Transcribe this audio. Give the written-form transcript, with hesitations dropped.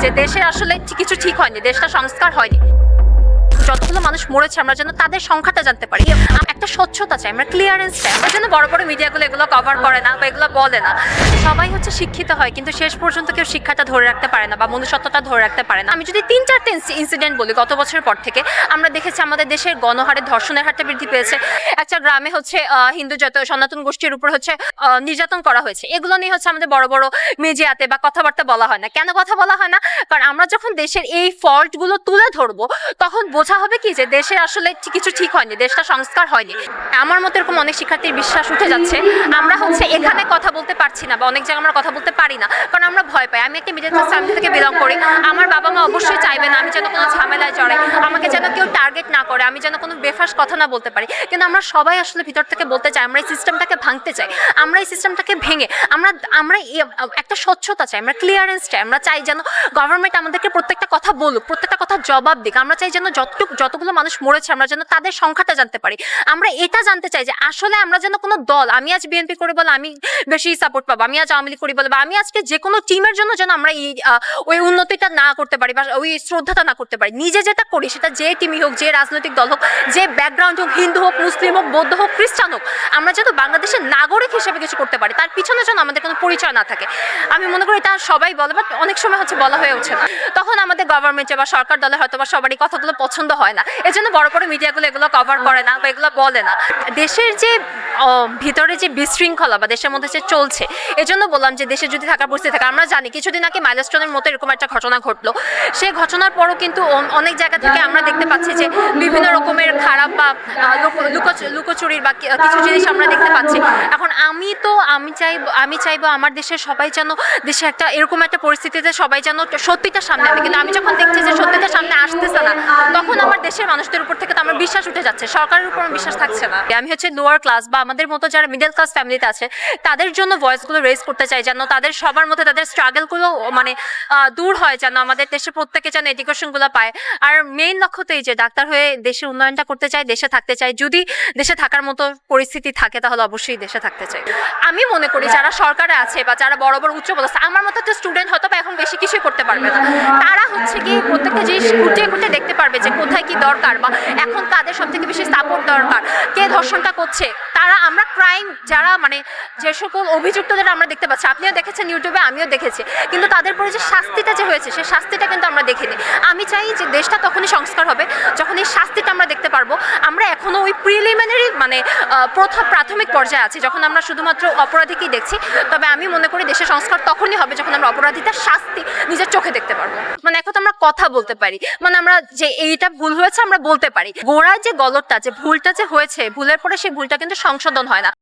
যে দেশে আসলে কিছু ঠিক হয়নি, দেশটা সংস্কার হয়নি। যতগুলো মানুষ মরেছে আমরা যেন তাদের সংখ্যাটা জানতে পারি, একটা স্বচ্ছতা চাই, আমরা ক্লিয়ারেন্স চাই। আমরা যেন বড় বড় মিডিয়াগুলো এগুলো কভার করে না বা এগুলো বলে না। সবাই হচ্ছে শিক্ষিত হয় কিন্তু শেষ পর্যন্ত কেউ শিক্ষাটা ধরে রাখতে পারে না বা মনুষ্যত্বটা ধরে রাখতে পারে না। আমি যদি 3-4টা ইনসিডেন্ট বলি গত বছরের পর থেকে, আমরা দেখেছি আমাদের দেশের গণহারে ধর্ষণের হারটা বৃদ্ধি পেয়েছে। একটা গ্রামে হচ্ছে হিন্দু সনাতন গোষ্ঠীর উপর হচ্ছে নির্যাতন করা হয়েছে। এগুলো নিয়ে হচ্ছে আমাদের বড় বড় মিডিয়াতে বা কথাবার্তা বলা হয় না। কেন কথা বলা হয় না? কারণ আমরা যখন দেশের এই ফল্টগুলো তুলে ধরবো তখন বোঝা হবে কি যে দেশে আসলে কিছু ঠিক হয়নি, দেশটা সংস্কার হয়নি। আমার মতো এরকম অনেক শিক্ষার্থীর বিশ্বাস উঠে যাচ্ছে আমরা হচ্ছে এখানে কথা বলতে পারছি না বা অনেক জায়গায় আমরা কথা বলতে পারি না কারণ আমরা ভয় পাই। আমি একটা মিডল ক্লাস ফ্যামিলি থেকে বিলং করি। আমার বাবা মা অবশ্যই চাইবে না আমি যেন কোনো ঝামেলায় জড়াই, আমাকে যেন কেউ টার্গেট না করে, আমি যেন কোনো বেফাস কথা না বলতে পারি। কিন্তু আমরা সবাই আসলে ভিতর থেকে বলতে চাই আমরা এই সিস্টেমটাকে ভাঙতে চাই। আমরা এই সিস্টেমটাকে ভেঙে আমরা একটা স্বচ্ছতা চাই, আমরা ক্লিয়ারেন্স চাই। আমরা চাই যেন গভর্নমেন্ট আমাদেরকে প্রত্যেকটা কথা বলুক, প্রত্যেকটা কথা জবাব দিক। আমরা চাই যেন যতগুলো মানুষ মরেছে আমরা যেন তাদের সংখ্যাটা জানতে পারি। আমরা এটা জানতে চাই যে আসলে আমরা যেন কোনো দল, আমি আজ বিএনপি করি বলে আমি বেশি সাপোর্ট পাবো, আমি আজ আওয়ামী লীগ করি বলে বা আমি আজকে যে কোনো টিমের জন্য যেন আমরা ওই উন্নতিটা না করতে পারি বা ওই শ্রদ্ধাটা না করতে পারি। নিজে যেটা করি সেটা যে টিমই হোক, যে রাজনৈতিক দল হোক, যে ব্যাকগ্রাউন্ড হোক, হিন্দু হোক, মুসলিম হোক, বৌদ্ধ হোক, খ্রিস্টান হোক, আমরা যেন বাংলাদেশের নাগরিক হিসেবে কিছু করতে পারি, তার পিছনে যেন আমাদের কোনো পরিচয় না থাকে। আমি মনে করি এটা সবাই বলে বাট অনেক সময় হচ্ছে বলা হয়ে ওঠে না। তখন আমাদের গভর্নমেন্টে বা সরকার দলে হয়তো বা সবারই কথাগুলো পছন্দ হয় না, এজন্য বড় বড় মিডিয়াগুলো এগুলো কভার করে না বা এগুলো বলে না। দেশের যে ভিতরে যে বিশৃঙ্খলা বা দেশের মধ্যে যে চলছে, এজন্য বললাম যে দেশে যদি থাকার পরিস্থিতি থাকে। আমরা জানি কিছুদিন আগে মাইলস্টোনের মতো এরকম একটা ঘটনা ঘটলো। সেই ঘটনার পরও কিন্তু অনেক জায়গা থেকে আমরা দেখতে পাচ্ছি যে বিভিন্ন রকমের খারাপ বা লুকোচুরির বা কিছু জিনিস আমরা দেখতে পাচ্ছি। এখন আমি চাইবো আমার দেশের সবাই যেন দেশে একটা এরকম একটা পরিস্থিতিতে সবাই যেন সত্যিটা সামনে আনে। কিন্তু আমি যখন দেখছি যে সত্যিটা সামনে আসতেছে না, তখন আমার দেশের মানুষদের উপর থেকে তো আমার বিশ্বাস উঠে যাচ্ছে, সরকারের উপর আমার বিশ্বাস থাকছে না। আমি হচ্ছে লোয়ার ক্লাস বা আমাদের মতো যারা মিডল ক্লাস ফ্যামিলিতে আছে তাদের জন্য ভয়েসগুলো রেজ করতে চাই, যেন তাদের সবার মধ্যে তাদের স্ট্রাগলগুলো মানে দূর হয়, যেন আমাদের দেশে প্রত্যেকে যেন এডুকেশনগুলো পায়। আর মেইন লক্ষ্য তো এই যে ডাক্তার হয়ে দেশের উন্নয়নটা করতে চাই, দেশে থাকতে চাই। যদি দেশে থাকার মতো পরিস্থিতি থাকে তাহলে অবশ্যই দেশে থাকতে চাই। আমি মনে করি যারা সরকারে আছে বা যারা বড় বড় উচ্চ পদস্থ, আমার মতো একটা স্টুডেন্ট হয়তো বা এখন বেশি কিছুই করতে পারবে না, তারা হচ্ছে কি প্রত্যেকটা জিনিস খুঁটিয়ে খুঁটিয়ে দেখতে পারবে যে কোথায় কি দরকার বা এখন কাদের সব থেকে বেশি সাপোর্ট দরকার, কে ধর্ষণটা করছে। তারা আমরা ক্রাইম যারা মানে যে সকল অভিযুক্তদের আমরা দেখতে পাচ্ছি, আপনিও দেখেছেন ইউটিউবে, আমিও দেখেছি, কিন্তু তাদের পরে যে শাস্তিটা যে হয়েছে সেই শাস্তিটা কিন্তু আমরা দেখিনি। আমি চাই যে দেশটা তখনই সংস্কার হবে যখন এই শাস্তিটা আমরা দেখতে পারবো। আমরা এখনো ওই প্রিলিমিনারি মানে প্রাথমিক পর্যায়ে আছি, যখন আমরা শুধুমাত্র অপরাধীকেই দেখছি। তবে আমি মনে করি দেশের সংস্কার তখনই হবে যখন আমরা অপরাধীটার শাস্তি নিজের চোখে দেখতে পারবো। মানে এখন আমরা কথা বলতে পারি, মানে আমরা যে এইটা ভুল হয়েছে আমরা বলতে পারি। গোড়ায় যে গলতটা, যে ভুলটা যে হয়েছে, ভুলের পরে সেই ভুলটা কিন্তু সংশোধন হয় না।